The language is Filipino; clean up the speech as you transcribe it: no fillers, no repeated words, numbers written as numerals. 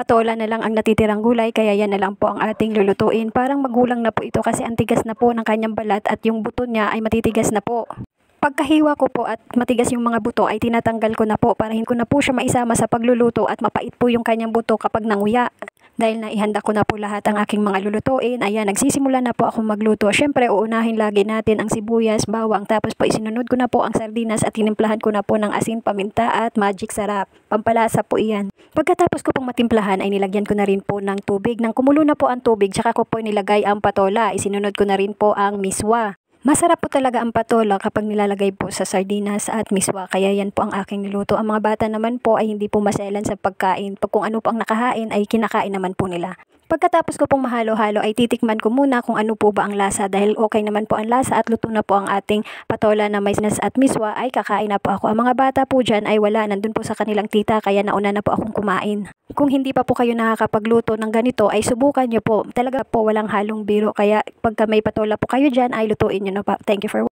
patola na lang ang natitirang gulay, kaya yan na lang po ang ating lulutuin. Parang magulang na po ito kasi ang tigas na po ng kanyang balat at yung buto niya ay matitigas na po. Pagkahiwa ko po at matigas yung mga buto ay tinatanggal ko na po para hindi ko na po siya maisama sa pagluluto at mapait po yung kanyang buto kapag nanguya. Dahil naihanda ko na po lahat ang aking mga lulutuin, ayan, nagsisimula na po ako magluto. Syempre, uunahin lagi natin ang sibuyas, bawang, tapos po isinunod ko na po ang sardinas at tinimplahan ko na po ng asin, paminta at magic sarap. Pampalasa po iyan. Pagkatapos ko pong matimplahan ay nilagyan ko na rin po ng tubig. Nang kumulo na po ang tubig, tsaka ko po nilagay ang patola. Isinunod ko na rin po ang miswa. Masarap po talaga ang patola kapag nilalagay po sa sardinas at miswa, kaya yan po ang aking niluto. Ang mga bata naman po ay hindi po maselan sa pagkain. Pag kung ano po ang nakahain ay kinakain naman po nila. Pagkatapos ko pong mahalo-halo ay titikman ko muna kung ano po ba ang lasa, dahil okay naman po ang lasa at luto na po ang ating patola na may sinas at miswa ay kakain na po ako. Ang mga bata po dyan ay wala, nandun po sa kanilang tita, kaya nauna na po akong kumain. Kung hindi pa po kayo nakakapagluto ng ganito ay subukan nyo po. Talaga po walang halong biro, kaya pagka may patola po kayo dyan ay lutuin nyo na po. Thank you for watching.